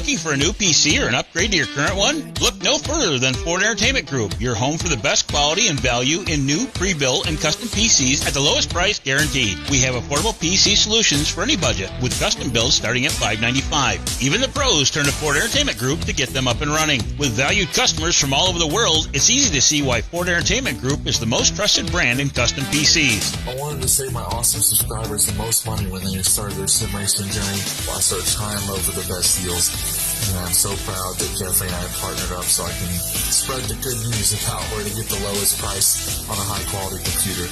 Looking for a new PC or an upgrade to your current one? Look no further than Ford Entertainment Group, your home for the best quality and value in new, pre-built, and custom PCs at the lowest price guaranteed. We have affordable PC solutions for any budget, with custom builds starting at $595. Even the pros turn to Ford Entertainment Group to get them up and running. With valued customers from all over the world, it's easy to see why Ford Entertainment Group is the most trusted brand in custom PCs. I wanted to save my awesome subscribers the most money when they started their sim racing journey. I started trying to look for the best deals. And I'm so proud that Jeffrey and I have partnered up so I can spread the good news about where to get the lowest price on a high quality computer.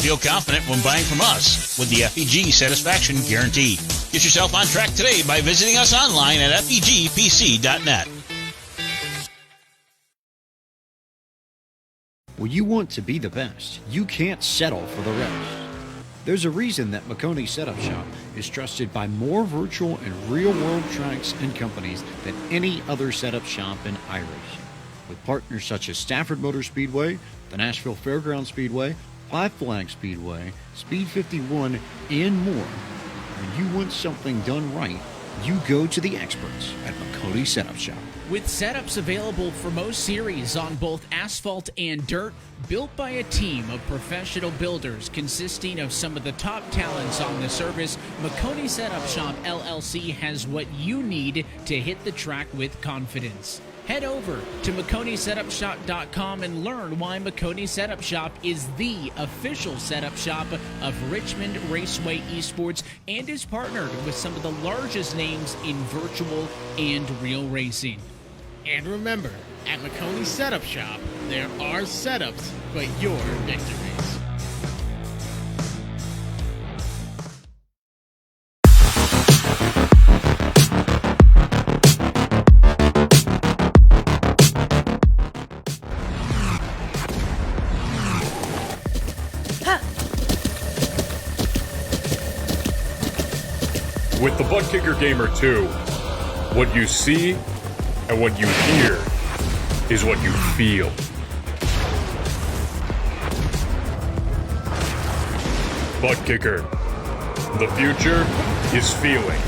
Feel confident when buying from us with the FEG Satisfaction Guarantee. Get yourself on track today by visiting us online at fegpc.net. When you want to be the best, you can't settle for the rest. There's a reason that Maconi Setup Shop is trusted by more virtual and real-world tracks and companies than any other setup shop in iRacing. With partners such as Stafford Motor Speedway, the Nashville Fairgrounds Speedway, Five Flag Speedway, Speed 51, and more. When you want something done right, you go to the experts at Maconi Setup Shop. With setups available for most series on both asphalt and dirt, built by a team of professional builders consisting of some of the top talents on the service, Maconi Setup Shop LLC has what you need to hit the track with confidence. Head over to MaconiSetupShop.com and learn why Maconi Setup Shop is the official setup shop of Richmond Raceway Esports and is partnered with some of the largest names in virtual and real racing. And remember, at Maconi Setup Shop, there are setups, but your victories. With the Butt Kicker Gamer 2, what you see and what you hear is what you feel. Butt Kicker. The future is feeling.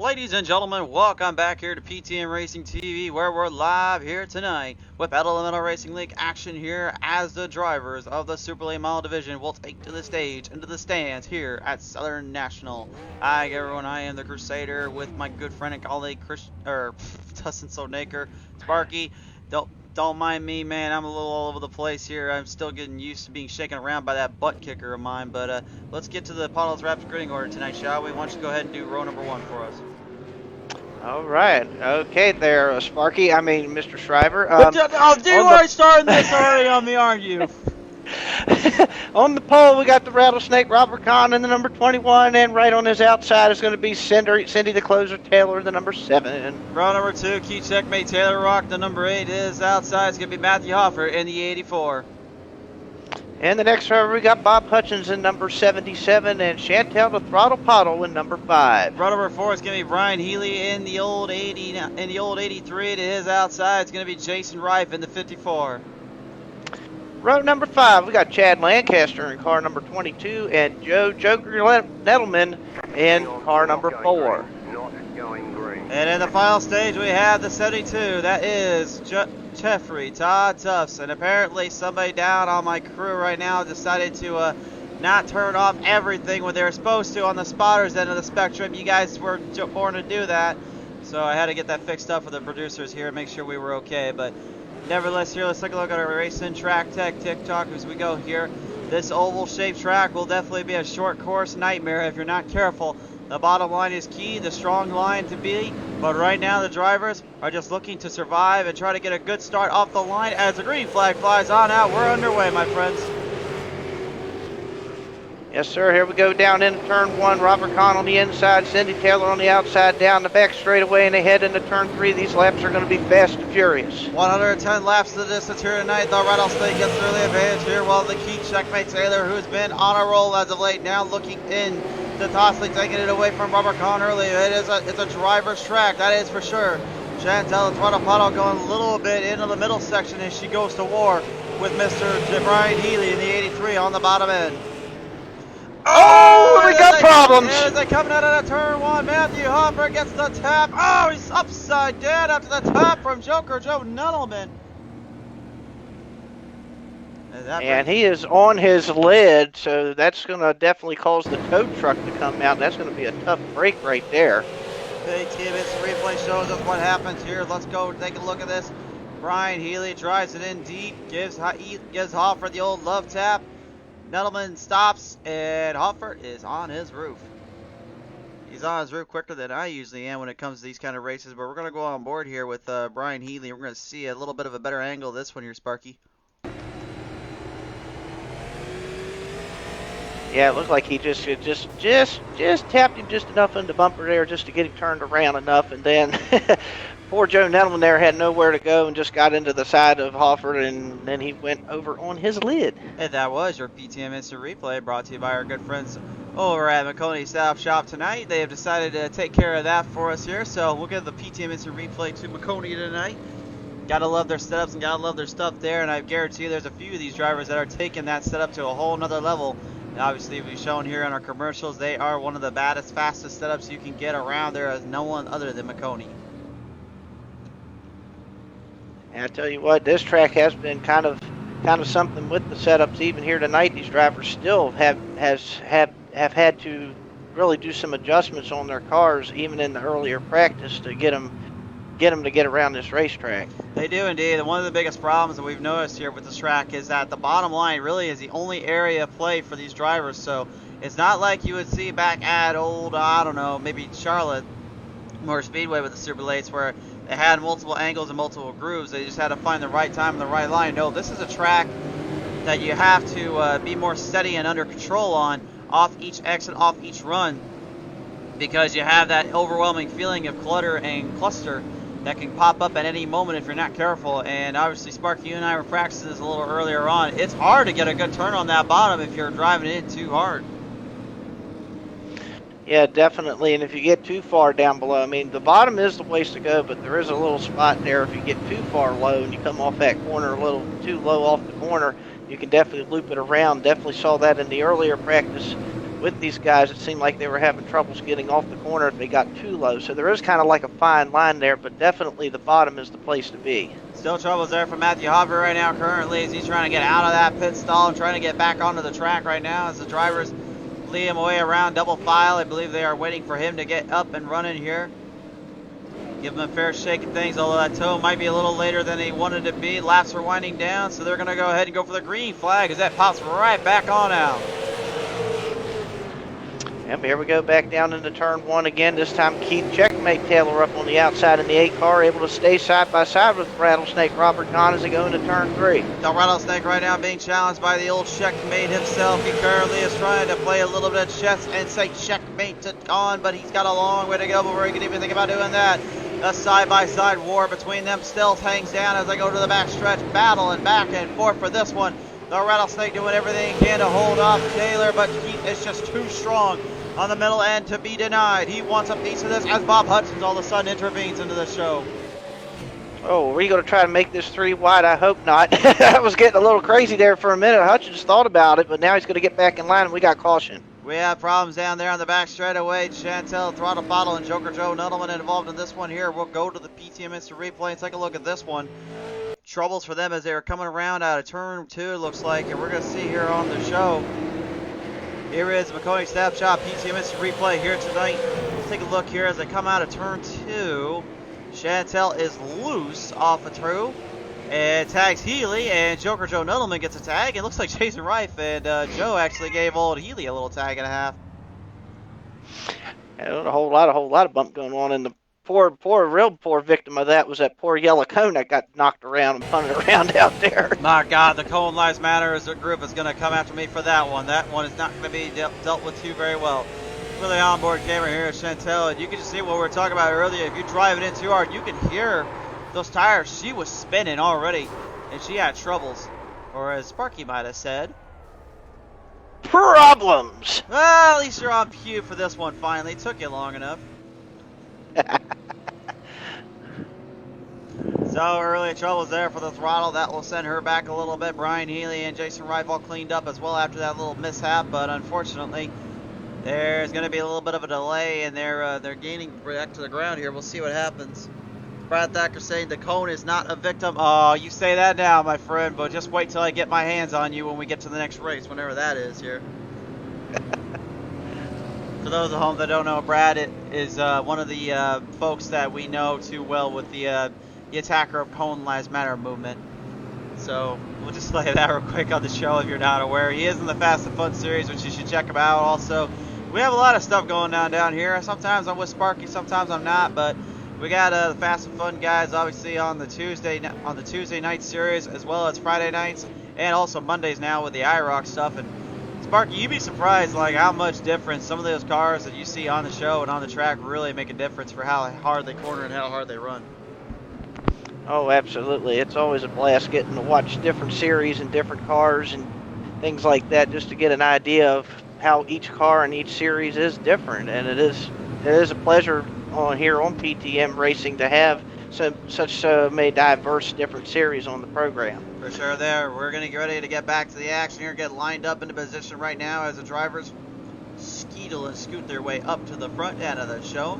Ladies and gentlemen, welcome back here to PTM Racing TV, where we're live here tonight with Battle Elemental Racing League action here as the drivers of the Super Late Model Division will take to the stage, into the stands here at Southern National. Hi everyone, I am the Crusader with my good friend and colleague Dustin Solnaker, Sparky. Don't mind me, man. I'm a little all over the place here. I'm still getting used to being shaken around by that butt kicker of mine. But let's get to the Pottlez Wrapz grading order tonight, shall we? Why don't you go ahead and do row number 1 for us? All right. Okay there, Sparky. I mean, Mr. Shriver. You already started this already on me, aren't you? On the pole, we got the Rattlesnake, Robert Kahn in the number 21, and right on his outside is going to be Cindy the Closer Taylor, the number 7. Row number 2, key checkmate Taylor Rock. The number 8 is outside. It's going to be Matthew Hoffer in the 84. And the next driver, we got Bob Hutchins in number 77, and Chantel the Throttle Pottle in number 5. Row number 4 is going to be Brian Healy in the old 80, in the old 83. To his outside, it's going to be Jason Rife in the 54. Row number 5, we got Chad Lancaster in car number 22, and Joe Joker Nettleman in car number 4. And in the final stage, we have the 72. That is Jeffrey Todd Tufts. And apparently somebody down on my crew right now decided to not turn off everything when they were supposed to on the spotters end of the spectrum. You guys were born to do that. So I had to get that fixed up for the producers here and make sure we were okay. But nevertheless, here, let's take a look at our Racing Track Tech TikTok as we go here. This oval-shaped track will definitely be a short course nightmare if you're not careful. The bottom line is key, the strong line to be, but right now the drivers are just looking to survive and try to get a good start off the line as the green flag flies on out. We're underway, my friends. Yes, sir. Here we go down into turn 1. Robert Kahn on the inside, Cindy Taylor on the outside, down the back straightaway, and they head into turn 3. These laps are going to be fast and furious. 110 laps to the distance here tonight. The Rattlesnake gets the early advantage here, while the key checkmate Taylor, who's been on a roll as of late, now looking in to Tossley, taking it away from Robert Kahn early. It's a driver's track, that is for sure. Chantel the Throttle Pottle going a little bit into the middle section as she goes to war with Mr. Brian Healy in the 83 on the bottom end. Oh, we got problems. As they coming out of turn 1, Matthew Hopper gets the tap. Oh, he's upside down after the tap from Joker Joe Nuttleman. And he is on his lid, so that's going to definitely cause the tow truck to come out. That's going to be a tough break right there. Big TVS replay shows us what happens here. Let's go take a look at this. Brian Healy drives it in deep, gives Hoffer the old love tap. Nettleman stops, and Hoffer is on his roof. He's on his roof quicker than I usually am when it comes to these kind of races, but we're going to go on board here with Brian Healy. We're going to see a little bit of a better angle of this one here, Sparky. Yeah, it looked like he just tapped him just enough in the bumper there just to get him turned around enough, and then poor Joe Nettleman there had nowhere to go and just got into the side of Hoffer, and then he went over on his lid. And that was your PTM Instant Replay, brought to you by our good friends over at Maconi Setup Shop tonight. They have decided to take care of that for us here, so we'll give the PTM Instant Replay to Maconi tonight. Gotta love their setups and gotta love their stuff there, and I guarantee you there's a few of these drivers that are taking that setup to a whole nother level. And obviously, we've shown here on our commercials, they are one of the baddest, fastest setups you can get around. There is no one other than Maconi. And I tell you what, this track has been kind of something with the setups. Even here tonight, these drivers still have had to really do some adjustments on their cars, even in the earlier practice, to get them to get around this racetrack. They do indeed, and one of the biggest problems that we've noticed here with this track is that the bottom line really is the only area of play for these drivers. So it's not like you would see back at old, I don't know, maybe Charlotte Motor Speedway with the Super Lates, where they had multiple angles and multiple grooves. They just had to find the right time and the right line. No, this is a track that you have to be more steady and under control on, off each exit, off each run, because you have that overwhelming feeling of clutter and cluster that can pop up at any moment if you're not careful. And obviously, Sparky, you and I were practicing this a little earlier on. It's hard to get a good turn on that bottom if you're driving it in too hard. Yeah, definitely. And if you get too far down below, I mean, the bottom is the place to go, but there is a little spot there. If you get too far low and you come off that corner a little too low off the corner, you can definitely loop it around. Definitely saw that in the earlier practice with these guys, it seemed like they were having troubles getting off the corner if they got too low. So there is kind of like a fine line there, but definitely the bottom is the place to be. Still troubles there for Matthew Hopper right now currently as he's trying to get out of that pit stall and trying to get back onto the track right now as the drivers lead him away around double file. I believe they are waiting for him to get up and running here. Give him a fair shake of things, although that toe might be a little later than he wanted to be. Laps are winding down, so they're going to go ahead and go for the green flag as that pops right back on out. Yep, here we go back down into turn 1 again. This time Keith Checkmate Taylor up on the outside in the 8 car, able to stay side by side with Rattlesnake Robert Kahn as they go into turn 3. The Rattlesnake right now being challenged by the old Checkmate himself. He currently is trying to play a little bit of chess and say checkmate to Kahn, but he's got a long way to go before he can even think about doing that. A side-by-side war between them still hangs down as they go to the backstretch, battling back and forth for this one. The Rattlesnake doing everything he can to hold off Taylor, but Keith is just too strong on the middle end to be denied. He wants a piece of this as Bob Hutchins all of a sudden intervenes into the show. Oh, are we going to try to make this 3 wide? I hope not. That was getting a little crazy there for a minute. Hutchins thought about it, but now he's going to get back in line, and we got caution. We have problems down there on the back straightaway. Chantel, Throttle Bottle, and Joker Joe Nuttleman involved in this one here. We'll go to the PTM Instant Replay and take a look at this one. Troubles for them as they are coming around out of turn 2, it looks like, and we're going to see here on the show. Here is Maconi Snapshot PTM Instant Replay here tonight. Let's take a look here as they come out of turn 2. Chantel is loose off of True and tags Healy, and Joker Joe Nuttleman gets a tag. It looks like Jason Reif and Joe actually gave old Healy a little tag and a half. A whole lot of bump going on, and the real poor victim of that was that poor yellow cone that got knocked around and punted around out there. My God, the Cone Lives Matter as a group is going to come after me for that one. That one is not going to be dealt with too very well. Really onboard camera here at Chantel, and you can just see what we were talking about earlier. If you drive it in too hard, you can hear those tires. She was spinning already, and she had troubles, or as Sparky might have said, problems. Well, at least you're on cue for this one finally. It took you long enough. So early troubles there for the Throttle. That will send her back a little bit. Brian Healy and Jason Reif all cleaned up as well after that little mishap, but unfortunately there's going to be a little bit of a delay, and they're gaining back to the ground here. We'll see what happens. Brad Thacker saying the Cone is not a victim. Oh, you say that now, my friend, but just wait till I get my hands on you when we get to the next race, whenever that is here. For those at home that don't know, Brad is one of the folks that we know too well with the attacker of Cone Lives Matter movement. So we'll just lay that real quick on the show if you're not aware. He is in the Fast and Fun series, which you should check him out. Also, we have a lot of stuff going down here. Sometimes I'm with Sparky, sometimes I'm not, but we got the Fast and Fun guys obviously on the Tuesday night series, as well as Friday nights, and also Mondays now with the iRock stuff. And Sparky, you'd be surprised like how much difference some of those cars that you see on the show and on the track really make a difference for how hard they corner and how hard they run. Oh, absolutely. It's always a blast getting to watch different series and different cars and things like that, just to get an idea of how each car and each series is different. And it is a pleasure on here on PTM Racing to have such many diverse different series on the program. For sure there. We're going to get ready to get back to the action here, get lined up into position right now as the drivers skeetle and scoot their way up to the front end of the show.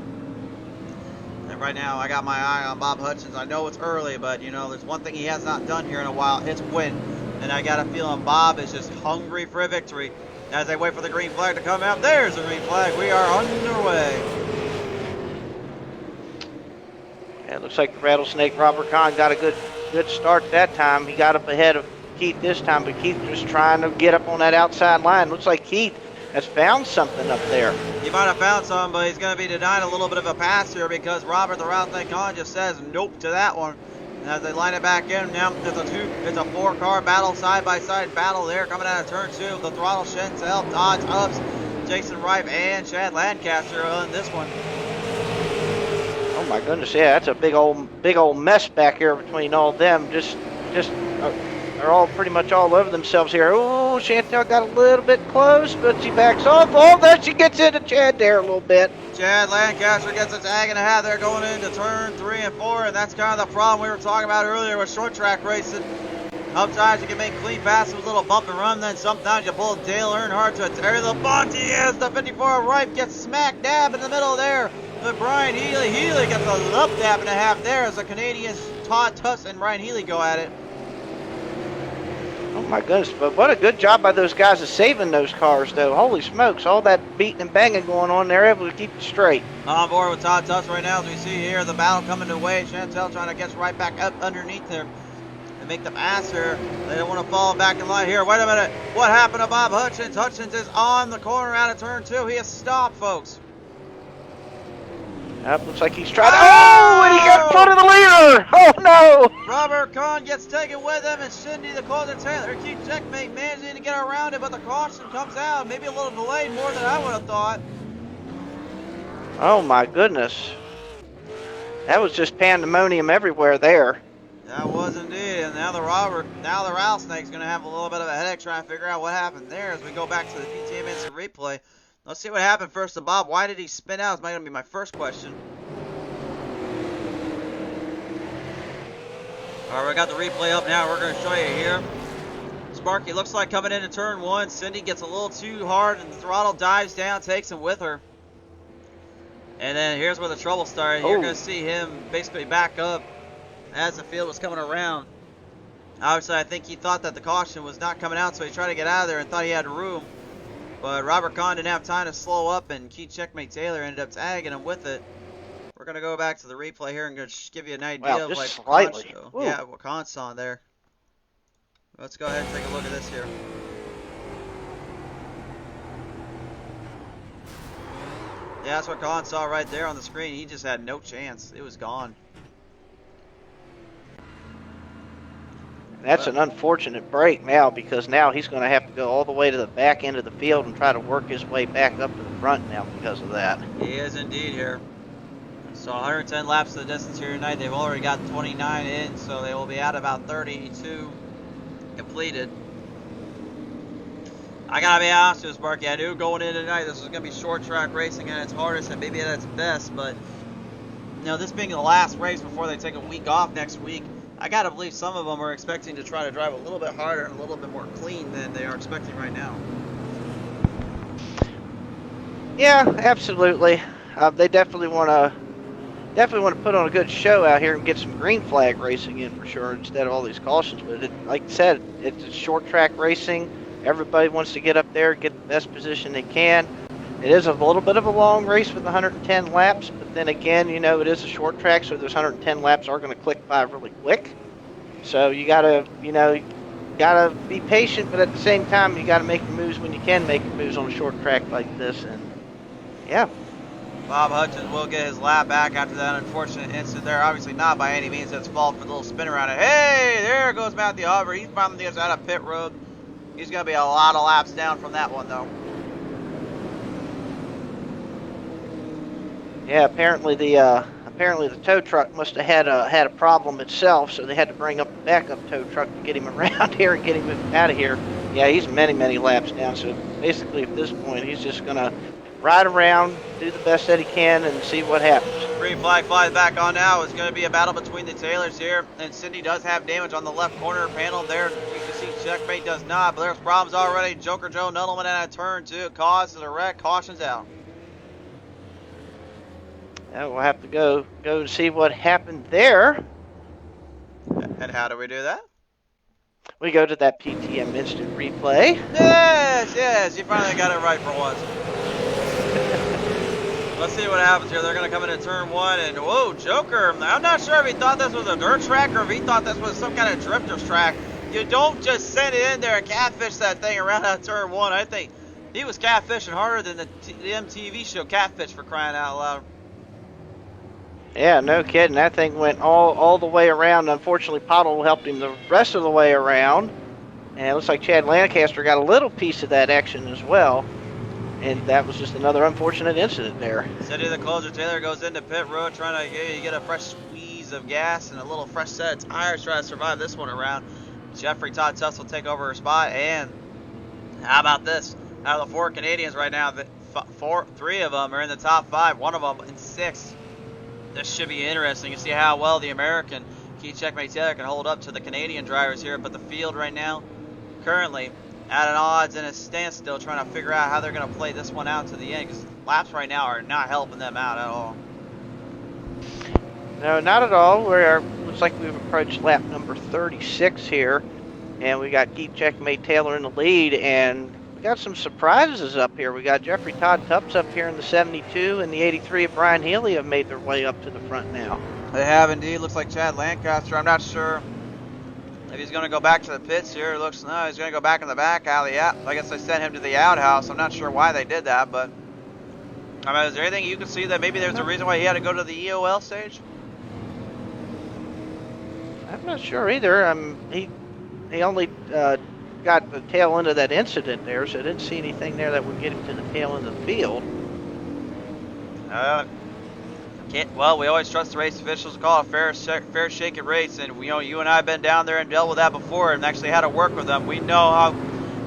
And right now I got my eye on Bob Hutchins. I know it's early, but you know, there's one thing he has not done here in a while. It's win. And I got a feeling Bob is just hungry for a victory. As they wait for the green flag to come out, there's the green flag. We are underway. Yeah, it looks like the Rattlesnake Robert Kahn got a good start that time. He got up ahead of Keith this time, but Keith just trying to get up on that outside line. Looks like Keith has found something up there. He might have found something, but he's going to be denied a little bit of a pass here because Robert the Rattlesnake Kahn just says nope to that one. And as they line it back in, now it's a 4-car battle, side-by-side battle there coming out of turn 2. The Throttle, Chantel, Dodge, Ups, Jason Reif, and Chad Lancaster on this one. Oh my goodness, yeah, that's a big old mess back here between all of them. They're all pretty much all over themselves here. Oh, Chantel got a little bit close, but she backs off. Oh, there she gets into Chad there a little bit. Chad Lancaster gets a tag and a half there going into turn 3 and 4, and that's kind of the problem we were talking about earlier with short track racing. Sometimes you can make clean passes with a little bump and run, then sometimes you pull Dale Earnhardt to a terrible bunty as the 54 Ripe gets smack dab in the middle there. But Brian Healy gets a lip dab and a half there as the Canadians Todd Tuss and Brian Healy go at it. Oh my goodness, but what a good job by those guys of saving those cars, though. Holy smokes, all that beating and banging going on, they're able to keep it straight. On board with Todd Tuss right now, as we see here, the battle coming to way. Chantel trying to get right back up underneath there and make them faster. They don't want to fall back in line here. Wait a minute, what happened to Bob Hutchins? Hutchins is on the corner out of turn 2. He has stopped, folks. Looks like he's trying to... Oh, and he got in front of the leader! Oh, no! Robert Kahn gets taken with him, and Cindy, the closer Taylor, keeps checkmate, managing to get around it, but the caution comes out. Maybe a little delayed, more than I would have thought. Oh, my goodness. That was just pandemonium everywhere there. That was indeed, and now the rattlesnake's going to have a little bit of a headache trying to figure out what happened there as we go back to the PTM instant replay. Let's see what happened first to Bob. Why did he spin out? Is going to be my first question. All right, we got the replay up now. We're going to show you here. Sparky looks like coming into turn 1. Cindy gets a little too hard, and the throttle dives down, takes him with her. And then here's where the trouble started. You're going to see him basically back up as the field was coming around. Obviously, I think he thought that the caution was not coming out, so he tried to get out of there and thought he had room. But Robert Kahn didn't have time to slow up, and Key Checkmate Taylor ended up tagging him with it. We're going to go back to the replay here and just give you an idea of like slightly. Yeah, what Kahn saw there. Let's go ahead and take a look at this here. Yeah, that's what Kahn saw right there on the screen. He just had no chance. It was gone. That's an unfortunate break now, because now he's going to have to go all the way to the back end of the field and try to work his way back up to the front now because of that. He is indeed here. So 110 laps of the distance here tonight. They've already got 29 in, so they will be at about 32 completed. I gotta be honest with you, Sparky. I knew going in tonight this was gonna be short track racing at its hardest and maybe at its best, but you know, this being the last race before they take a week off next week, I gotta believe some of them are expecting to try to drive a little bit harder and a little bit more clean than they are expecting right now. Yeah, absolutely. They definitely want to put on a good show out here and get some green flag racing in for sure instead of all these cautions. But like I said, it's short track racing. Everybody wants to get up there, get the best position they can. It is a little bit of a long race with 110 laps, but then again, you know, it is a short track, so those 110 laps are going to click by really quick. So you gotta, you know, gotta be patient, but at the same time, you gotta make the moves when you can make the moves on a short track like this. And yeah. Bob Hutchins will get his lap back after that unfortunate incident there. Obviously not by any means his fault for the little spin around it. Hey, there goes Matthew Hopper. He's finally gets out of pit road. He's going to be a lot of laps down from that one, though. Yeah, apparently the tow truck must have had a problem itself, so they had to bring up the backup tow truck to get him around here and get him out of here. Yeah, he's many laps down, so basically at this point he's just going to ride around, do the best that he can, and see what happens. Green flag flies back on now. It's going to be a battle between the Taylors here, and Cindy does have damage on the left corner panel there. You can see Checkmate does not, but there's problems already. Joker Joe Nuttleman at a turn 2 causes a wreck, cautions out. Yeah, we'll have to go and see what happened there. And how do we do that? We go to that PTM instant replay. Yes, you finally got it right for once. Let's see what happens here. They're going to come into turn 1, and whoa, Joker. I'm not sure if he thought this was a dirt track or if he thought this was some kind of drifter's track. You don't just send it in there and catfish that thing around out turn 1. I think he was catfishing harder than the MTV show Catfish, for crying out loud. Yeah, no kidding. That thing went all the way around. Unfortunately, Pottle helped him the rest of the way around. And it looks like Chad Lancaster got a little piece of that action as well. And that was just another unfortunate incident there. City the closer, Taylor goes into pit road trying to get a fresh squeeze of gas and a little fresh set of tires trying to survive this one around. Jeffrey Todd Tuss will take over her spot. And how about this? Out of the 4 Canadians right now, 3 of them are in the top 5, one of them in 6th. This should be interesting to see how well the American Key Checkmate Taylor can hold up to the Canadian drivers here, but the field right now, currently at an odds and a standstill, trying to figure out how they're going to play this one out to the end, because laps right now are not helping them out at all. No, not at all. Looks like we've approached lap number 36 here, and we got Key Checkmate Taylor in the lead, and we got some surprises up here. We got Jeffrey Todd Tupps up here in the 72, and the 83 of Brian Healy have made their way up to the front now. They have indeed. Looks like Chad Lancaster. I'm not sure if he's going to go back to the pits here. It looks no, he's going to go back in the back alley. Yeah, I guess they sent him to the outhouse. I'm not sure why they did that, but I mean, is there anything you can see that maybe there's a reason why he had to go to the EOL stage? I'm not sure either. He only got the tail end of that incident there, so I didn't see anything there that would get him to the tail end of the field. Well, we always trust the race officials to call a fair shake at race, and you and I have been down there and dealt with that before, and actually had to work with them. We know how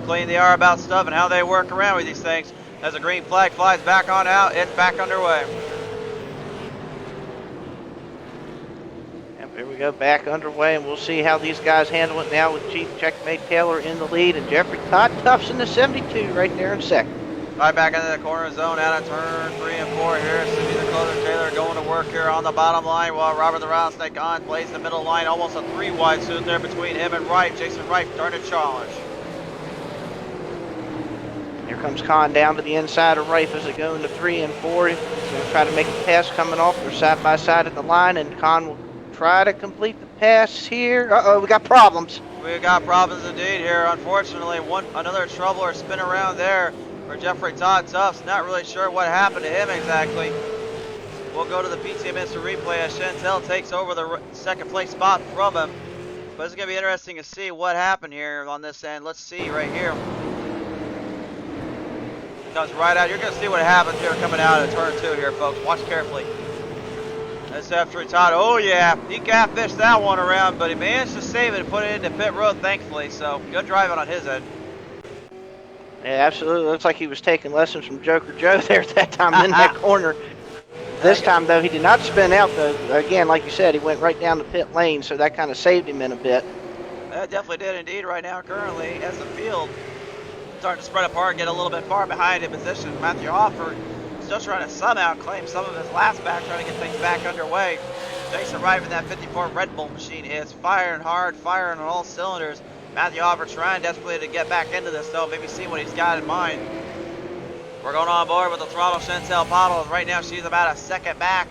clean they are about stuff and how they work around with these things. As the green flag flies back on out, it's back underway. Here we go, back underway, and we'll see how these guys handle it now with Chief Checkmate Taylor in the lead and Jeffrey Todd Tufts in the 72 right there in second. Right back into the corner zone out of turn 3 and 4 here. Cindy the Closer Taylor going to work here on the bottom line while Robert the Rattlesnake on plays the middle line. Almost a 3-wide suit there between him and Wright. Jason Wright starting to challenge. Here comes Con down to the inside of Rafe as they go into 3 and 4. He's going to try to make a pass coming off. They're side by side at the line, and Con will try to complete the pass here. Uh-oh, we got problems. We got problems indeed here. Unfortunately, another trouble or spin around there for Jeffrey Todd Tufts. Not really sure what happened to him exactly. We'll go to the PTM Instant Replay as Chantel takes over the second place spot from him. But it's going to be interesting to see what happened here on this end. Let's see right here. Comes right out. You're going to see what happens here coming out of turn 2 here, folks. Watch carefully. That's after Todd. Oh, yeah. He catfished that one around, but he managed to save it and put it into pit road, thankfully. So, good driving on his end. Yeah, absolutely. Looks like he was taking lessons from Joker Joe there at that time in that corner. This time, though, he did not spin out, though. Again, like you said, he went right down the pit lane, so that kind of saved him in a bit. That definitely did indeed right now, currently, as the field starting to spread apart, get a little bit far behind in position. Matthew Hofford still trying to somehow claim some of his last back, trying to get things back underway. Jason Wright in that 54 Red Bull machine is firing hard, firing on all cylinders. Matthew Hofford trying desperately to get back into this, though, maybe see what he's got in mind. We're going on board with the throttle Chantel Pottlez. Right now, she's about a second back.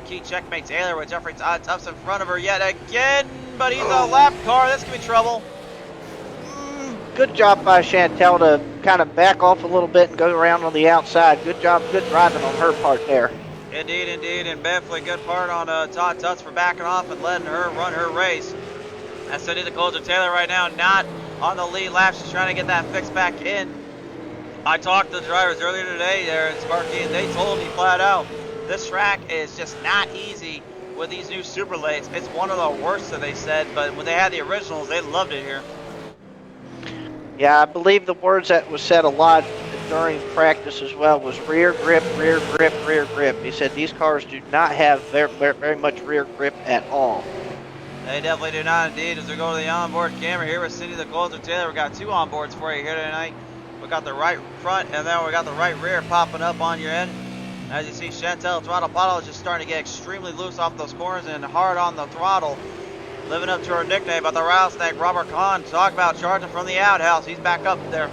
Key Checkmate Taylor with Jeffrey Todd Tufts in front of her yet again, but he's a lap car. This could be trouble. Good job by Chantel to kind of back off a little bit and go around on the outside. Good job, good driving on her part there. Indeed, indeed, and definitely good part on Todd Tufts for backing off and letting her run her race. That's Cindy the Closer Taylor right now, not on the lead lap. She's trying to get that fixed back in. I talked to the drivers earlier today there in Sparky, and they told me flat out, this track is just not easy with these new super lates. It's one of the worst that they said, but when they had the originals, they loved it here. Yeah, I believe the words that was said a lot during practice as well was rear grip, rear grip, rear grip. He said these cars do not have very much rear grip at all. They definitely do not indeed. As we go to the onboard camera here with Cindy the Closer Taylor, we got 2 onboards for you here tonight. We got the right front and then we got the right rear popping up on your end. As you see, Chantel Throttle Pottle is just starting to get extremely loose off those corners and hard on the throttle. Living up to her nickname by the rattlesnake, Robert Kahn. Talk about charging from the outhouse. He's back up there.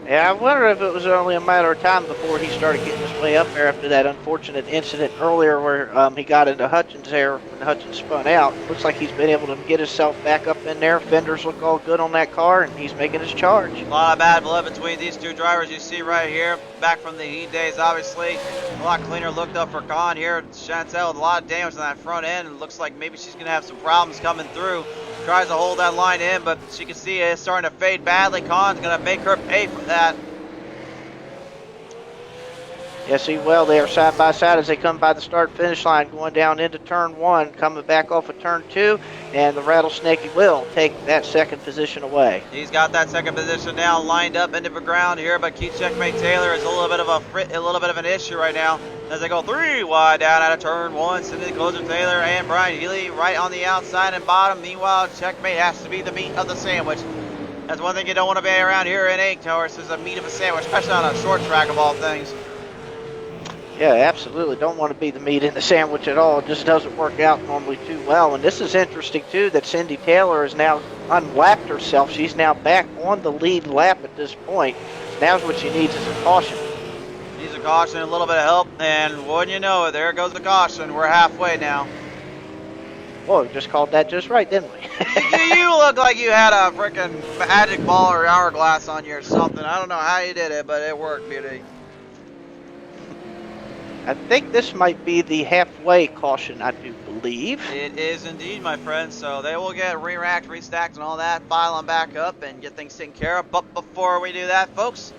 Yeah, I wonder if it was only a matter of time before he started getting his way up there after that unfortunate incident earlier where he got into Hutchins there when Hutchins spun out. Looks like he's been able to get himself back up in there. Fenders look all good on that car, and he's making his charge. A lot of bad blood between these two drivers you see right here. Back from the heat days, obviously. A lot cleaner looked up for Kahn here. Chantel with a lot of damage on that front end. It looks like maybe she's going to have some problems coming through. Tries to hold that line in, but she can see it's starting to fade badly. Kahn's going to make her pay for that. Yes, he will. They are side by side as they come by the start-finish line, going down into turn 1, coming back off of turn 2, and the Rattlesnake will take that second position away. He's got that second position now lined up into the ground here, but Key Checkmate Taylor is a little bit of an issue right now. as they go 3 wide down out of turn 1. Cindy Closer Taylor and Brian Healy right on the outside and bottom. Meanwhile, checkmate has to be the meat of the sandwich. That's one thing you don't want to be around here in Egg Towers is the meat of a sandwich, especially on a short track of all things. Yeah, absolutely. Don't want to be the meat in the sandwich at all. It just doesn't work out normally too well. And this is interesting, too, that Cindy Taylor has now unlapped herself. She's now back on the lead lap at this point. Now's what she needs is a caution. Needs a caution, a little bit of help, and wouldn't you know it, there goes the caution. We're halfway now. Whoa, we just called that just right, didn't we? You look like you had a freaking magic ball or hourglass on you or something. I don't know how you did it, but it worked, beauty. I think this might be the halfway caution, I do believe. It is indeed, my friend. So they will get re-racked, restacked, and all that, file them back up, and get things taken care of. But before we do that, folks,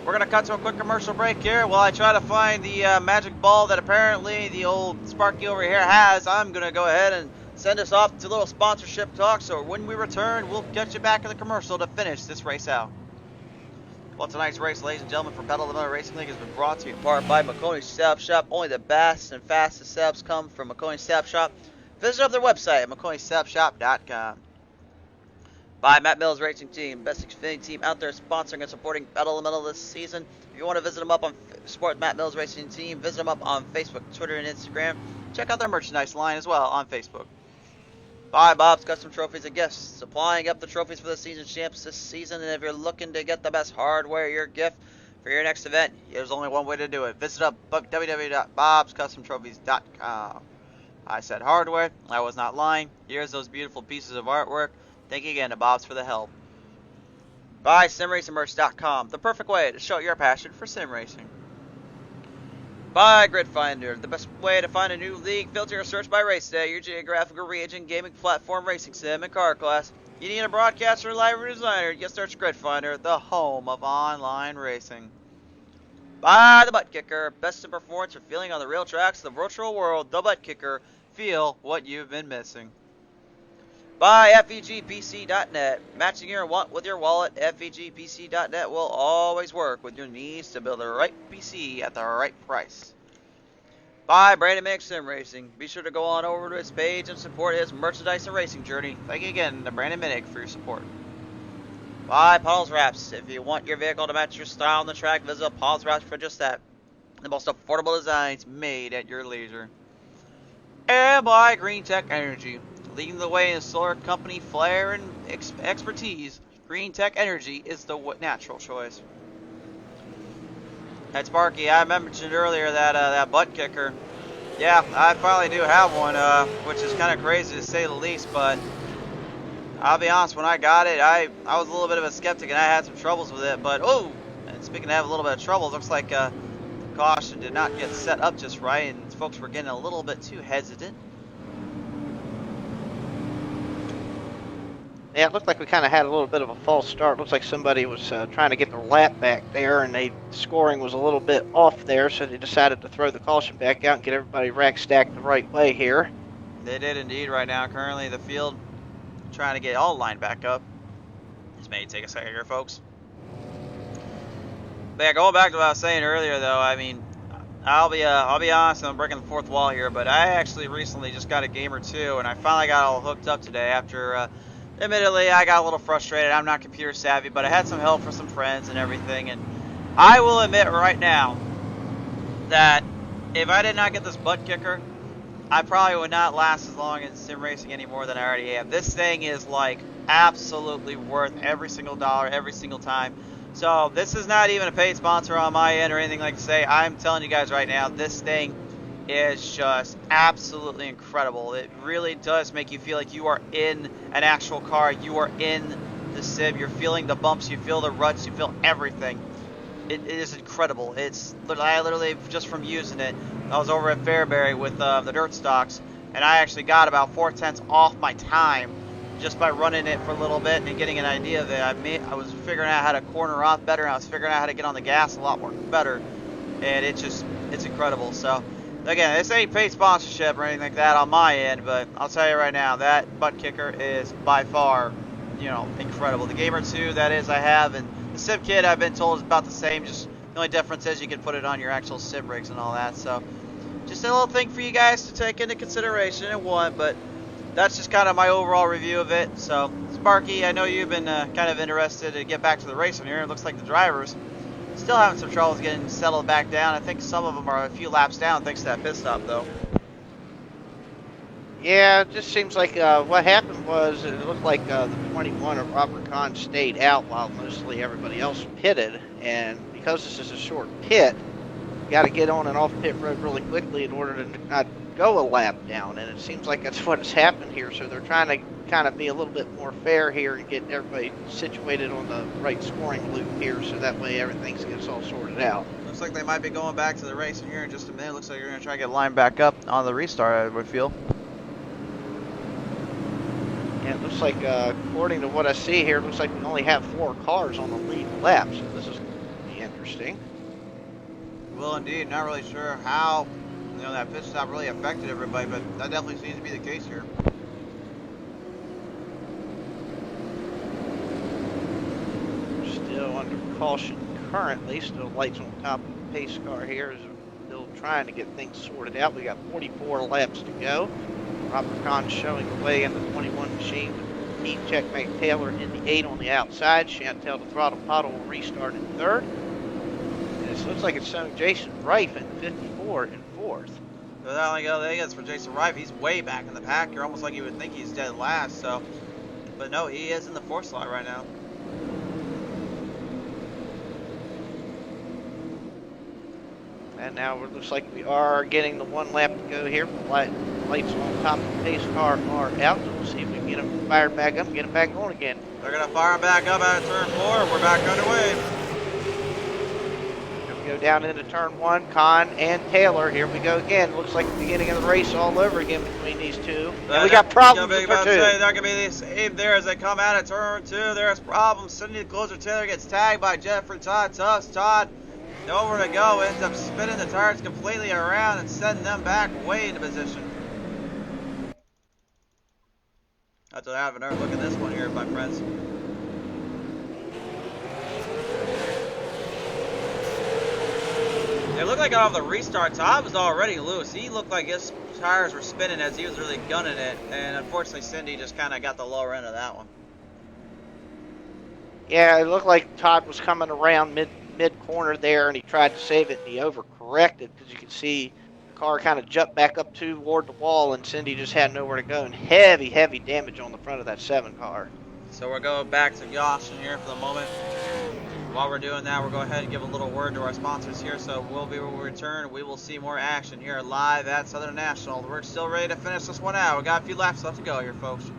we're going to cut to a quick commercial break here while I try to find the magic ball that apparently the old Sparky over here has. I'm going to go ahead and send us off to a little sponsorship talk. So when we return, we'll get you back in the commercial to finish this race out. Well, tonight's race, ladies and gentlemen, from Pottlez Racing League has been brought to you in part by Maconi Setup Shop. Only the best and fastest setups come from Maconi Setup Shop. Visit up their website at MaconiSetupShop.com. By Matt Mills Racing Team, best Xfinity team out there sponsoring and supporting Pottlez this season. If you want to visit them up on support Matt Mills Racing Team, visit them up on Facebook, Twitter, and Instagram. Check out their merchandise line as well on Facebook. By Bob's Custom Trophies and Gifts, supplying up the trophies for the season champs this season. And if you're looking to get the best hardware, your gift for your next event, there's only one way to do it. Visit up www.bobscustomtrophies.com. I said hardware. I was not lying. Here's those beautiful pieces of artwork. Thank you again to Bob's for the help. By SimRacingMerch.com, the perfect way to show your passion for sim racing. By Grid Finder, the best way to find a new league. Filter your search by race day, your geographical region, gaming platform, racing sim, and car class. You need a broadcaster or library designer, you search Grid Finder, the home of online racing. By the Butt Kicker, best in performance for feeling on the real tracks of the virtual world. The Butt Kicker, feel what you've been missing. By FEGPC.net, matching your want with your wallet. FEGPC.net will always work with your needs to build the right PC at the right price. By Brandon Minnick Sim Racing, be sure to go on over to his page and support his merchandise and racing journey. Thank you again to Brandon Minnick for your support. By Pottlez Wrapz, if you want your vehicle to match your style on the track, visit Pottlez Wrapz for just that. The most affordable designs made at your leisure. And by GreenTech Energy, leading the way in solar company flair and expertise, GreenTech Energy is the natural choice. Hey Sparky, I mentioned earlier that butt kicker. Yeah, I finally do have one, which is kind of crazy to say the least, but I'll be honest, when I got it, I was a little bit of a skeptic and I had some troubles with it, but oh, and speaking of having a little bit of trouble, it looks like the caution did not get set up just right and folks were getting a little bit too hesitant. Yeah, it looked like we kind of had a little bit of a false start. Looks like somebody was trying to get their lap back there, and scoring was a little bit off there, so they decided to throw the caution back out and get everybody rack stacked the right way here. They did indeed right now. Currently, the field trying to get all lined back up. This may take a second here, folks. But yeah, going back to what I was saying earlier, though, I mean, I'll be honest, I'm breaking the fourth wall here, but I actually recently just got a game or two, and I finally got all hooked up today after. Admittedly, I got a little frustrated. I'm not computer savvy, but I had some help from some friends and everything. And I will admit right now that if I did not get this butt kicker, I probably would not last as long in sim racing anymore than I already am. This thing is like absolutely worth every single dollar, every single time. So this is not even a paid sponsor on my end or anything like to say. I'm telling you guys right now, this thing is just absolutely incredible. It really does make you feel like you are in an actual car. You are in the sim. You're feeling the bumps. You feel the ruts. You feel everything. It is incredible. I literally, just from using it, I was over at Fairbury with the dirt stocks, and I actually got about 4/10 off my time just by running it for a little bit and getting an idea of it. I was figuring out how to corner off better, and I was figuring out how to get on the gas a lot more better, and it's incredible. So again, this ain't paid sponsorship or anything like that on my end, but I'll tell you right now, that butt kicker is by far, incredible. The game or two that is I have, and the Sim Kit I've been told is about the same, just The only difference is you can put it on your actual sim rigs and all that. So just a little thing for you guys to take into consideration and want, but that's just kind of my overall review of it. So Sparky, I know you've been kind of interested to get back to the racing here. It looks like the drivers still having some troubles getting settled back down. I think some of them are a few laps down thanks to that pit stop, though. Yeah, it just seems like what happened was it looked like the 21 of Robert Kahn stayed out while mostly everybody else pitted. And because this is a short pit, you got to get on and off pit road really quickly in order to not go a lap down. And it seems like that's what has happened here. So they're trying to kind of be a little bit more fair here and get everybody situated on the right scoring loop here, so that way everything gets all sorted out. Looks like they might be going back to the racing here in just a minute. Looks like you're going to try to get lined back up on the restart, I would feel. Yeah, it looks like, according to what I see here, it looks like we only have 4 cars on the lead lap, so this is going to be interesting. Well, indeed. Not really sure how, that pit stop really affected everybody, but that definitely seems to be the case here. Still under caution currently, still lights on top of the pace car here, is still trying to get things sorted out. We got 44 laps to go. Robert Kahn showing the way in the 21 machine with Team Checkmate Taylor in the 8 on the outside. Chantel the Throttle Pottle will restart in 3rd. And it looks like it's showing Jason Rife in 54 in 4th. So that only go there for Jason Rife. He's way back in the pack. You're almost like you would think he's dead last. So, but no, he is in the 4th slot right now. And now it looks like we are getting the 1 lap to go here. Lights on top of the pace car are out. We'll see if we can get them fired back up and get them back on again. They're going to fire them back up out of turn 4. We're back underway. Here we go down into turn 1. Kahn and Taylor. Here we go again. Looks like the beginning of the race all over again between these two. And we got problems with turn 2. They're going to be the same there as they come out of turn 2. There's problems. Cindy the Closer Taylor gets tagged by Jeffrey Todd Tufts. Todd, nowhere to go, ends up spinning the tires completely around and sending them back way into position. That's what happened. Look at this one here, my friends. It looked like off the restart, Todd was already loose. He looked like his tires were spinning as he was really gunning it, and unfortunately Cindy just kind of got the lower end of that one. Yeah, it looked like Todd was coming around mid-corner there, and he tried to save it, and he overcorrected, because you can see the car kind of jumped back up toward the wall, and Cindy just had nowhere to go, and heavy damage on the front of that 7 car. So we're going back to Goshen here for the moment. While we're doing that, we'll go ahead and give a little word to our sponsors here. So when we return, we will see more action here live at Southern National. We're still ready to finish this one out. We got a few laps left to go here, folks.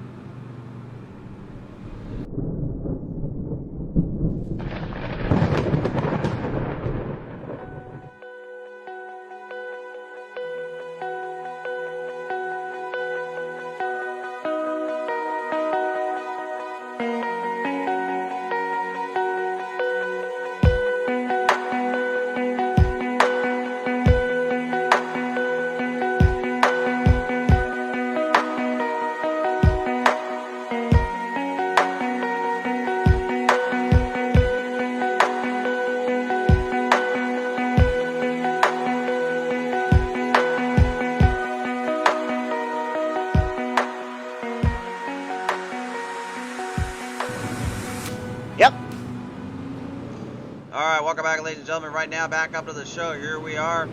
Welcome back, ladies and gentlemen. Right now, back up to the show. Here we are.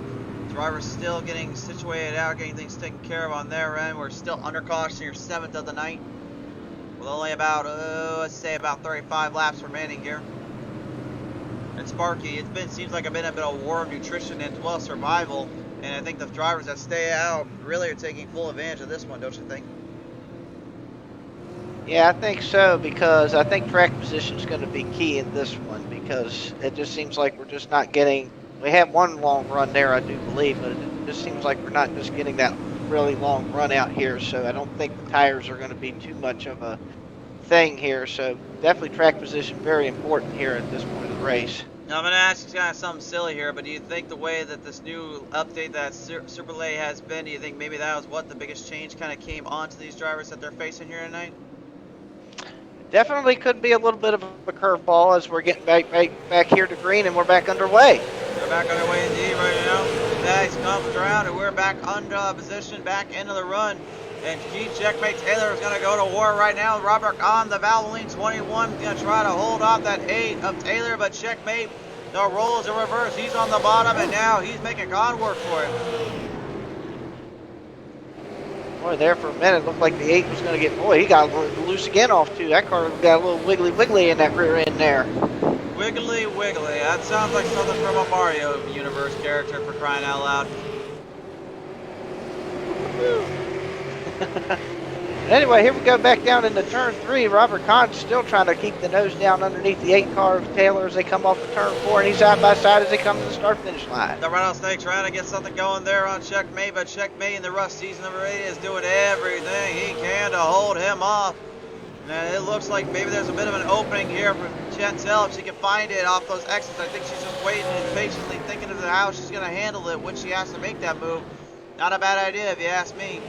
Drivers still getting situated out, getting things taken care of on their end. We're still under caution here, 7th of the night, with only about, let's say about 35 laps remaining here. And Sparky, seems like it's been a bit of war of nutrition and as well survival. And I think the drivers that stay out really are taking full advantage of this one, don't you think? Yeah, I think so, because I think track position is going to be key in this one, because it just seems like we're just not getting, we have one long run there, I do believe, but it just seems like we're not just getting that really long run out here, so I don't think the tires are going to be too much of a thing here, so definitely track position very important here at this point of the race. Now, I'm going to ask you kind of something silly here, but do you think the way that this new update that Superlay has been, do you think maybe that was what the biggest change kind of came onto these drivers that they're facing here tonight? definitely could be a little bit of a curveball as we're getting back here to green and we're back underway. We're back underway indeed right now. Bags comes around and we're back under position, back into the run. And key checkmate Taylor is going to go to war right now. Robert on the Valvoline 21 going to try to hold off that 8 of Taylor, but checkmate. The roll is in reverse. He's on the bottom, and now he's making Con work for it. Boy, there for a minute, looked like the 8 was going to get, boy, he got loose again off too. That car got a little wiggly in that rear end there. Wiggly. That sounds like something from a Mario universe character, for crying out loud. Anyway, here we go back down into turn 3. Robert Kahn's still trying to keep the nose down underneath the 8 car of Taylor as they come off the turn 4, and he's side by side as they come to the start-finish line. The Rattlesnake trying to get something going there on Checkmate, but Checkmate in the Rust season number 8 is doing everything he can to hold him off. And it looks like maybe there's a bit of an opening here for Chantel if she can find it off those exits. I think she's just waiting and patiently thinking of how she's going to handle it when she has to make that move. Not a bad idea if you ask me.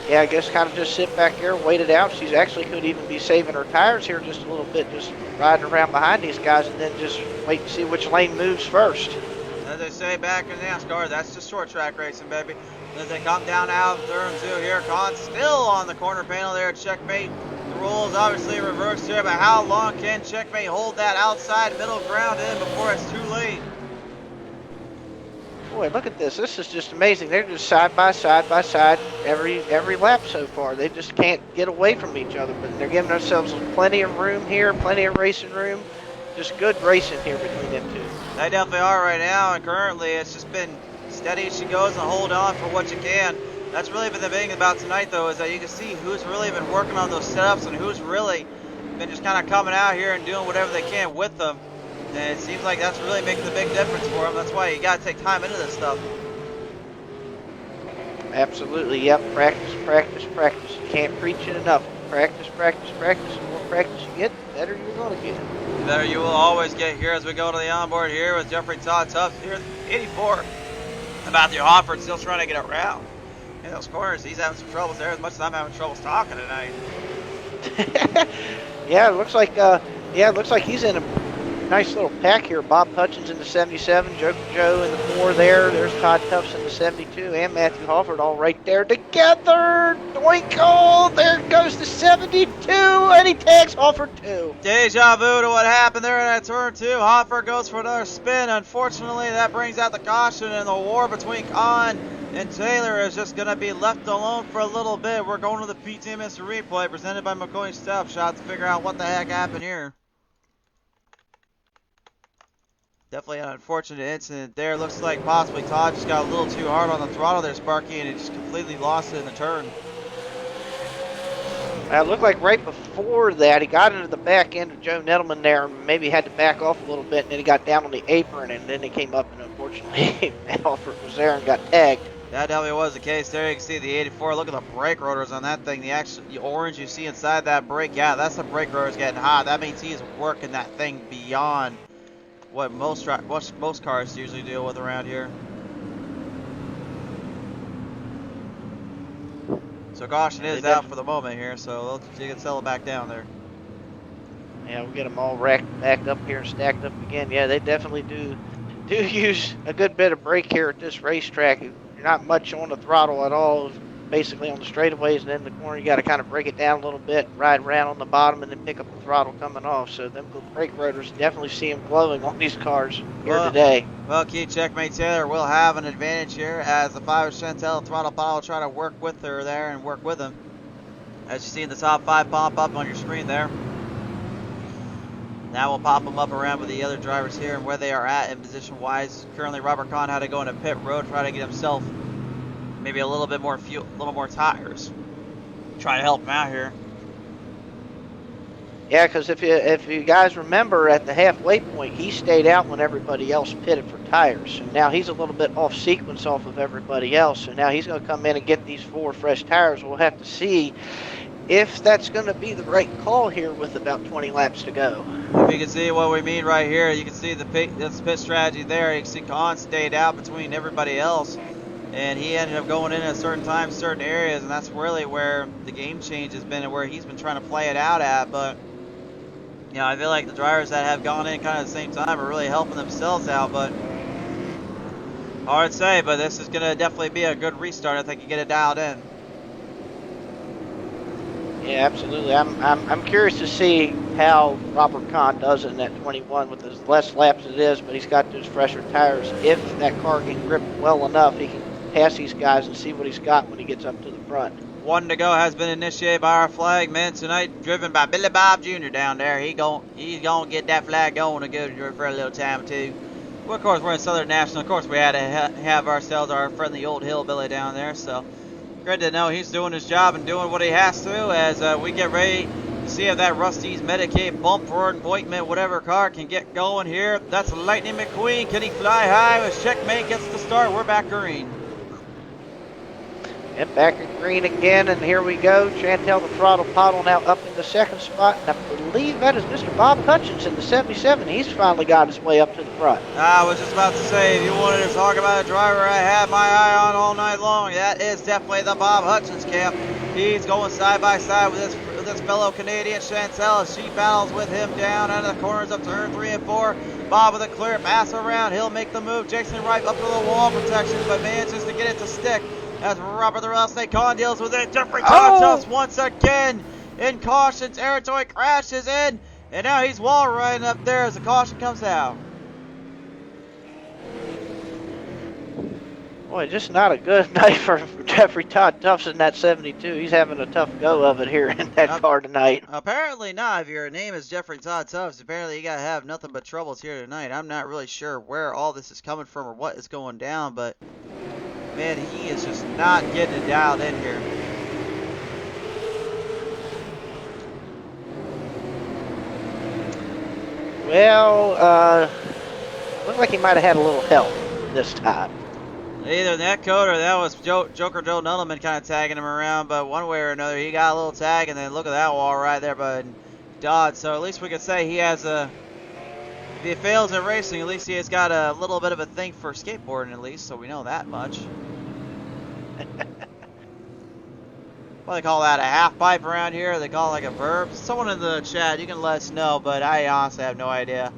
Yeah, I guess kind of just sit back here, wait it out. She's actually could even be saving her tires here just a little bit, just riding around behind these guys and then just wait to see which lane moves first. As they say back in NASCAR, that's just short track racing, baby. As they come down out of turn 2 here, Con still on the corner panel there at Checkmate. The rule is obviously reversed here, but how long can Checkmate hold that outside middle ground in before it's too late? Boy, look at this. This is just amazing. They're just side by side every lap so far. They just can't get away from each other, but they're giving themselves plenty of room here, plenty of racing room. Just good racing here between them two. They definitely are right now, and currently it's just been steady as she goes and hold on for what you can. That's really been the big thing about tonight, though, is that you can see who's really been working on those setups and who's really been just kind of coming out here and doing whatever they can with them. And it seems like that's really making the big difference for them. That's why you got to take time into this stuff. Absolutely, yep. Practice. You can't preach it enough. Practice. The more practice you get, the better you're going to get. The better you will always get here as we go to the onboard here with Jeffrey Todd Tufts here, 84. Matthew Hofford still trying to get around in those corners. He's having some troubles there as much as I'm having troubles talking tonight. Yeah, it looks like he's in a nice little pack here. Bob Hutchins in the 77, Joker Joe in the 4 there. There's Todd Tufts in the 72, and Matthew Hofford all right there together. Doink! Oh, there goes the 72, and he tags Hofford too. Deja vu to what happened there in that turn 2. Hofford goes for another spin. Unfortunately, that brings out the caution, and the war between Con and Taylor is just going to be left alone for a little bit. We're going to the PTM Instant Replay presented by Maconi Step Shot to figure out what the heck happened here. Definitely an unfortunate incident there. Looks like possibly Todd just got a little too hard on the throttle there, Sparky, and he just completely lost it in the turn. It looked like right before that, he got into the back end of Joe Nettleman there, and maybe had to back off a little bit, and then he got down on the apron, and then he came up, and unfortunately, Alfred was there and got tagged. That definitely was the case there. You can see the 84. Look at the brake rotors on that thing. The orange you see inside that brake, yeah, that's the brake rotors getting hot. That means he is working that thing beyond what most cars usually deal with around here. So caution is out for the moment here, so you can settle back down there. Yeah, we'll get them all racked back up here and stacked up again. Yeah, they definitely do use a good bit of brake here at this racetrack. You're not much on the throttle at all. Basically on the straightaways and in the corner, you got to kind of break it down a little bit, ride around on the bottom, and then pick up the throttle coming off. So them brake rotors, definitely see them glowing on these cars here today. Well, key checkmate Taylor will have an advantage here as the 5 Chantel throttle bottle will try to work with her there and work with him. As you see in the top 5 pop up on your screen there. Now we'll pop them up around with the other drivers here and where they are at in position-wise. Currently, Robert Kahn had to go into pit road, try to get himself maybe a little bit more fuel, a little more tires. Try to help him out here. Yeah, because if you guys remember at the halfway point, he stayed out when everybody else pitted for tires. So now he's a little bit off sequence off of everybody else. So now he's going to come in and get these 4 fresh tires. We'll have to see if that's going to be the right call here with about 20 laps to go. If you can see what we mean right here, you can see the pit strategy there. You can see Kahn stayed out between everybody else. and he ended up going in at certain times, certain areas, and that's really where the game change has been and where he's been trying to play it out at. But you know, I feel like the drivers that have gone in kind of at the same time are really helping themselves out. But hard to say, but this is going to definitely be a good restart if they can get it dialed in. Yeah, absolutely. I'm curious to see how Robert Kahn does in that 21 with as less laps as it is, but he's got those fresher tires. If that car can grip well enough, he can pass these guys and see what he's got when he gets up to the front. 1 to go has been initiated by our flag man tonight, driven by Billy Bob Jr. down there. He's gonna get that flag going and go for a little time too. Well, of course, we're in Southern National. Of course, we had to have ourselves our friendly old hillbilly down there. So great to know he's doing his job and doing what he has to as we get ready to see if that Rusty's Medicaid bump forward appointment, whatever car can get going here. That's Lightning McQueen. Can he fly high? As Checkmate gets the start, we're back green. And back at green again, and here we go. Chantel the Throttle Pottle now up in the second spot, and I believe that is Mr. Bob Hutchins in the 77. He's finally got his way up to the front. I was just about to say, if you wanted to talk about a driver I had my eye on all night long, that is definitely the Bob Hutchins camp. He's going side by side with his fellow Canadian Chantel as she battles with him down out of the corners of turn 3 and 4. Bob with a clear pass around. He'll make the move. Jason Wright up to the wall protection, but manages to get it to stick. As Robert the Rattlesnake Kahn deals with it, Jeffrey Todd once again in caution territory, crashes in, and now he's wall riding up there as the caution comes out. Boy, just not a good night for Jeffrey Todd Tufts in that 72. He's having a tough go of it here in that car tonight. Apparently not. If your name is Jeffrey Todd Tufts, apparently you gotta have nothing but troubles here tonight. I'm not really sure where all this is coming from or what is going down, but man, he is just not getting it dialed in here. Well, looked like he might have had a little help this time. Either that code or that was Joker Joe Nuttleman kind of tagging him around, but one way or another, he got a little tag, and then look at that wall right there by Dodd. So at least we could say he has a, if he fails at racing, at least he has got a little bit of a thing for skateboarding at least, so we know that much. What do they call that, a half pipe around here? They call it like a verb? Someone in the chat, you can let us know, but I honestly have no idea.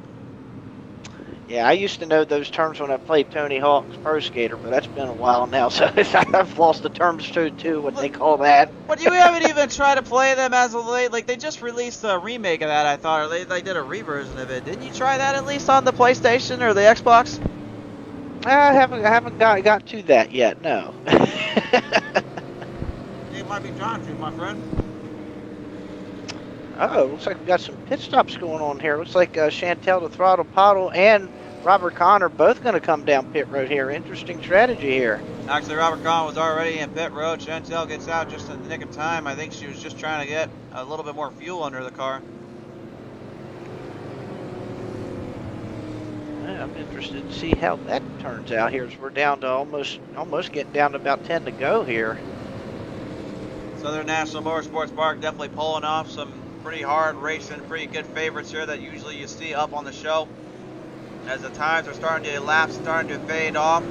Yeah, I used to know those terms when I played Tony Hawk's Pro Skater, but that's been a while now, so I've lost the terms too, what they call that. But you haven't even tried to play them as of late. Like, they just released a remake of that, I thought, or they did a reversion of it. Didn't you try that at least on the PlayStation or the Xbox? I haven't got to that yet, no. It might be time to, my friend. Oh, looks like we got some pit stops going on here. Looks like Chantel the Throttle Pottle and Robert Kahn are both going to come down pit road here. Interesting strategy here. Actually, Robert Kahn was already in pit road. Chantel gets out just in the nick of time. I think she was just trying to get a little bit more fuel under the car. I'm interested to see how that turns out here as we're down to almost getting down to about 10 to go here. Southern National Motorsports Park definitely pulling off some pretty hard racing, pretty good favorites here that usually you see up on the show. As the times are starting to elapse, starting to fade off.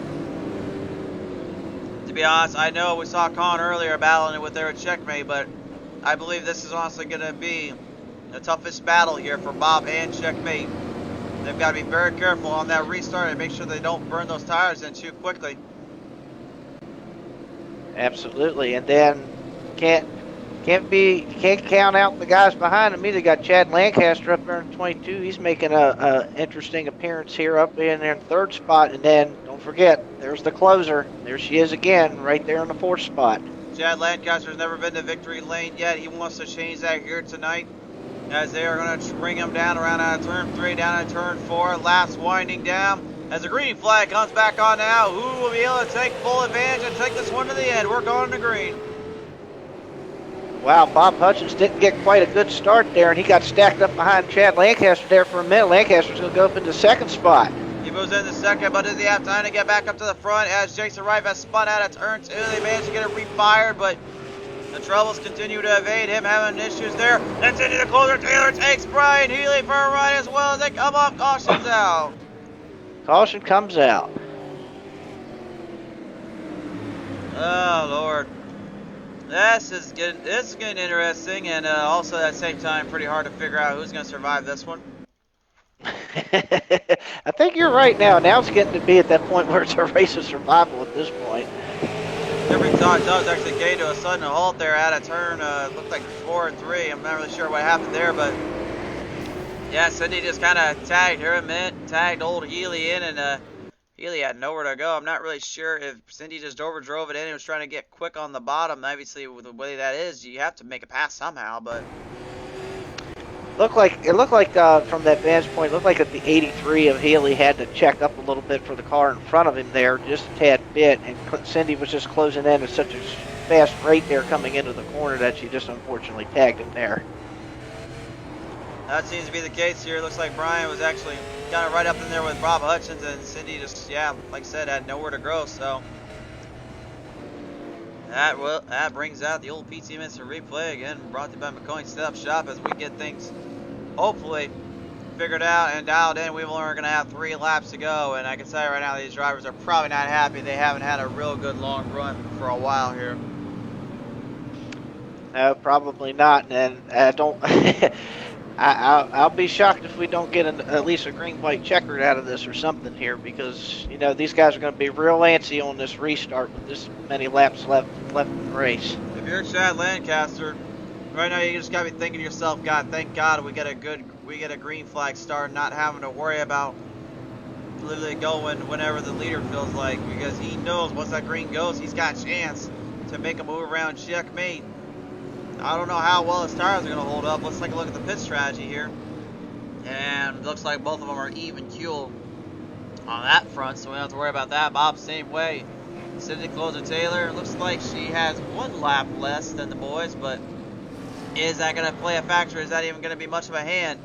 To be honest, I know we saw Kahn earlier battling it with their Checkmate, but I believe this is honestly going to be the toughest battle here for Bob and Checkmate. They've got to be very careful on that restart and make sure they don't burn those tires in too quickly. Absolutely, and then can't count out the guys behind him either. Got Chad Lancaster up there in 22. He's making a interesting appearance here up in there in third spot, and then don't forget, there's the closer. There she is again, right there in the fourth spot. Chad Lancaster's never been to victory lane yet. He wants to change that here tonight, as they are going to bring him down around out of turn 3, down at turn 4. Last winding down as the green flag comes back on now. Who will be able to take full advantage and take this one to the end? We're going to green. Wow, Bob Hutchins didn't get quite a good start there, and he got stacked up behind Chad Lancaster there for a minute. Lancaster's going to go up into second spot. He moves into second, but does he have time to get back up to the front as Jason Wright has spun out of turn 2? They managed to get it refired, but the troubles continue to evade him, having issues there. That's into the closer. Taylor takes Brian Healy for a ride as well as they come up. Caution's out. Caution comes out. Oh, Lord. This is getting interesting, and also at the same time pretty hard to figure out who's going to survive this one. I think you're right now. Now it's getting to be at that point where it's a race of survival at this point. Jeffrey Todd Doves actually came to a sudden halt there at a turn. Looked like 4 and 3. I'm not really sure what happened there, but yeah, Cindy just kind of tagged her a minute, tagged old Healy in, and Healy had nowhere to go. I'm not really sure if Cindy just overdrove it in and was trying to get quick on the bottom. Obviously, with the way that is, you have to make a pass somehow, but It looked like from that vantage point, it looked like at the 83 of Healy had to check up a little bit for the car in front of him there, just a tad bit, and Cindy was just closing in at such a fast rate there coming into the corner that she just unfortunately tagged him there. that seems to be the case here. Looks like Brian was actually kind of right up in there with Bob Hutchins, and Cindy just, yeah, like I said, had nowhere to go, so that brings out the old PT Instant Replay again, brought to you by Maconi Setup Shop as we get things hopefully figured out and dialed in. We're only going to have 3 laps to go, and I can tell you right now these drivers are probably not happy. They haven't had a real good long run for a while here. No, probably not, and I don't. I'll be shocked if we don't get at least a green-white checkered out of this or something here, because you know these guys are going to be real antsy on this restart with this many laps left in the race. If you're Chad Lancaster, right now you just got to be thinking to yourself, God, thank God we get a green flag start, not having to worry about literally going whenever the leader feels like, because he knows once that green goes, he's got a chance to make a move around checkmate. I don't know how well his tires are going to hold up. Let's take a look at the pit strategy here. And it looks like both of them are even keel on that front, so we don't have to worry about that. Bob, same way. Cindy Closer Taylor, looks like she has 1 lap less than the boys, but is that going to play a factor? Is that even going to be much of a hand?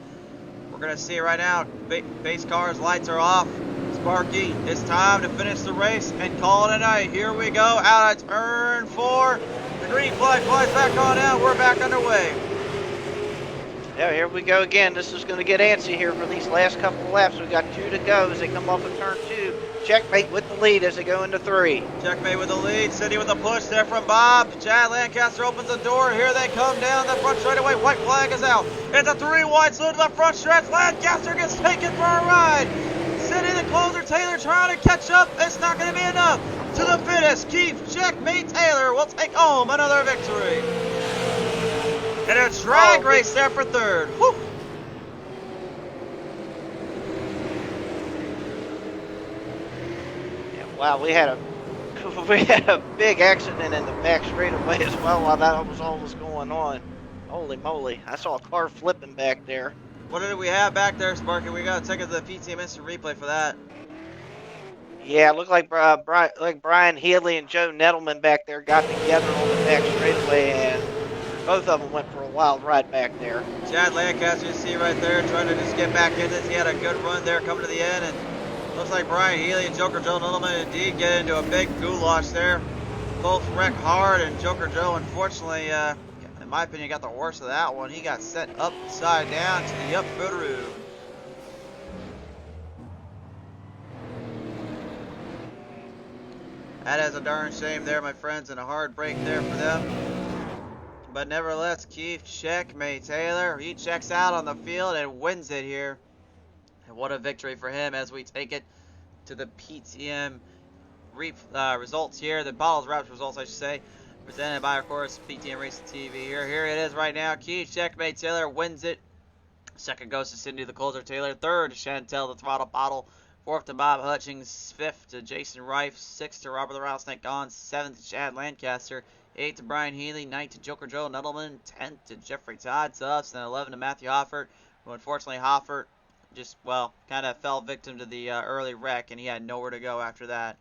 We're going to see right now. Base cars, lights are off. Sparky, it's time to finish the race and call it a night. Here we go, out of turn 4. The green flag flies back on out. We're back underway. Yeah, here we go again. This is going to get antsy here for these last couple of laps. We've got 2 to go as they come off of turn 2. Checkmate with the lead as they go into 3. Checkmate with the lead. Cindy with the push there from Bob. Chad Lancaster opens the door. Here they come down the front straightaway. White flag is out. It's a 3 wide slow to the front stretch. Lancaster gets taken for a ride. Cindy the Closer Taylor trying to catch up. It's not going to be enough. To the finish, Keith Checkmate Taylor will take home another victory. And a drag race there for 3rd. Whew. Yeah, wow, we had a big accident in the back straightaway as well while that was all was going on. Holy moly! I saw a car flipping back there. What did we have back there, Sparky? We got to take it to the PTM Instant Replay for that. Yeah, it looked like Brian Healy and Joe Nettleman back there got together on the back straightaway, and both of them went for a wild ride back there. Chad Lancaster, you see right there, trying to just get back in this. He had a good run there coming to the end, and looks like Brian Healy and Joker Joe Nettleman indeed get into a big goulash there. Both wreck hard, and Joker Joe, unfortunately, in my opinion, got the worst of that one. He got sent upside down to the upfield roof. That is a darn shame there, my friends, and a hard break there for them. But nevertheless, Keith Checkmate Taylor, he checks out on the field and wins it here. And what a victory for him as we take it to the PTM results here, the Pottlez Wrapz results, I should say, presented by, of course, PTM Racing TV here. Here it is right now. Keith Checkmate Taylor wins it. Second goes to Cindy the Closer Taylor. Third, Chantel the Throttle Bottle. 4th to Bob Hutchings. 5th to Jason Reif. 6th to Robert the Rattlesnake Gone. 7th to Chad Lancaster. 8th to Brian Healy. 9th to Joker Joe Nettleman. 10th to Jeffrey Todd Tubbs. And 11th to Matthew Hoffert. Who unfortunately Hoffert just, well, kind of fell victim to the early wreck, and he had nowhere to go after that.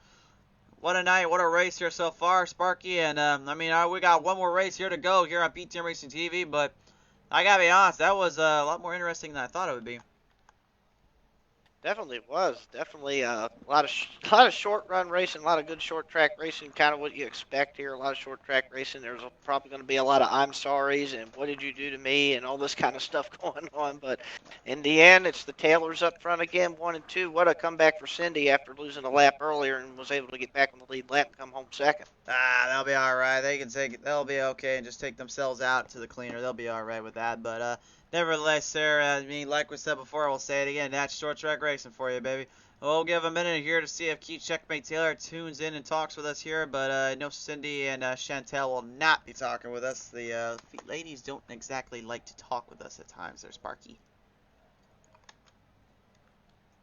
What a night, what a race here so far, Sparky. And, I mean, we got one more race here to go here on PTM Racing TV, but I gotta be honest, that was a lot more interesting than I thought it would be. Definitely was. Definitely a lot of short run racing, a lot of good short track racing, kind of what you expect here. A lot of short track racing. There's probably going to be a lot of I'm sorry's and what did you do to me and all this kind of stuff going on. But in the end, it's the Taylors up front again, 1 and 2. What a comeback for Cindy after losing a lap earlier and was able to get back on the lead lap and come home second. They'll be all right. They can take it. They'll be okay and just take themselves out to the cleaner. They'll be all right with that. But nevertheless, sir, I mean, like we said before, we'll say it again. That's short track racing for you, baby. We'll give a minute here to see if Keith Checkmate Taylor tunes in and talks with us here. But I know Cindy and Chantel will not be talking with us. The ladies don't exactly like to talk with us at times. They're Sparky.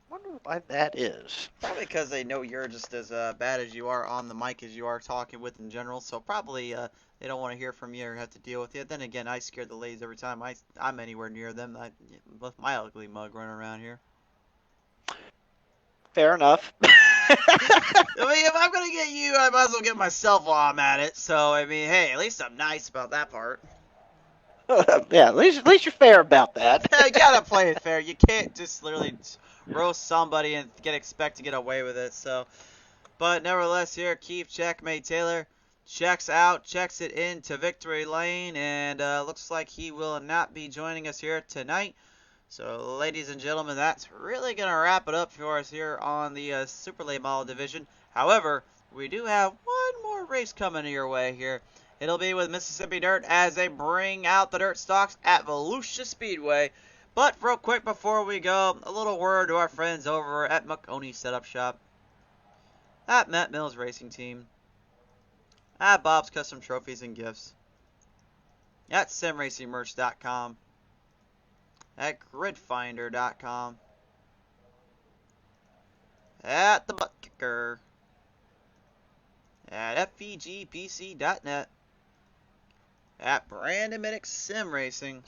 Wonder why that is. Probably because they know you're just as bad as you are on the mic as you are talking with in general. So probably they don't want to hear from you or have to deal with you. Then again, I scare the ladies every time I'm anywhere near them. With my ugly mug running around here. Fair enough. I mean, if I'm gonna get you, I might as well get myself while I'm at it. So I mean, hey, at least I'm nice about that part. Yeah, at least you're fair about that. You gotta play it fair. You can't just literally roast somebody and expect to get away with it. So, but nevertheless, here Keith Checkmate Taylor checks it into victory lane, and looks like he will not be joining us here tonight. So, ladies and gentlemen, that's really gonna wrap it up for us here on the Super Late Model division. However, we do have one more race coming your way here. It'll be with Mississippi Dirt as they bring out the dirt stocks at Volusia Speedway. But real quick before we go, a little word to our friends over at Maconi Setup Shop, at Matt Mills Racing Team, at Bob's Custom Trophies and Gifts, at SimRacingMerch.com, at GridFinder.com, at The Butt Kicker, at FVGPC.net, at Brandon Minnick Sim Racing,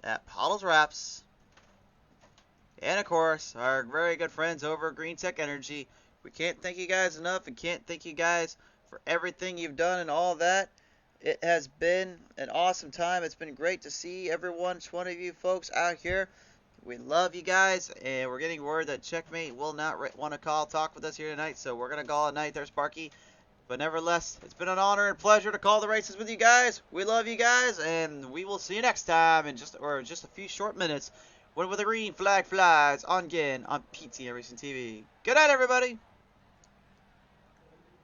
at Pottlez Wrapz, and of course, our very good friends over at GreenTech Energy. We can't thank you guys enough and can't thank you guys for everything you've done and all that. It has been an awesome time. It's been great to see every one of you folks out here. We love you guys, and we're getting word that Checkmate will not want to talk with us here tonight, so we're going to call it night there, Sparky. But nevertheless, it's been an honor and pleasure to call the races with you guys. We love you guys, and we will see you next time in just a few short minutes when the green flag flies on again on PT Racing TV. Good night, everybody.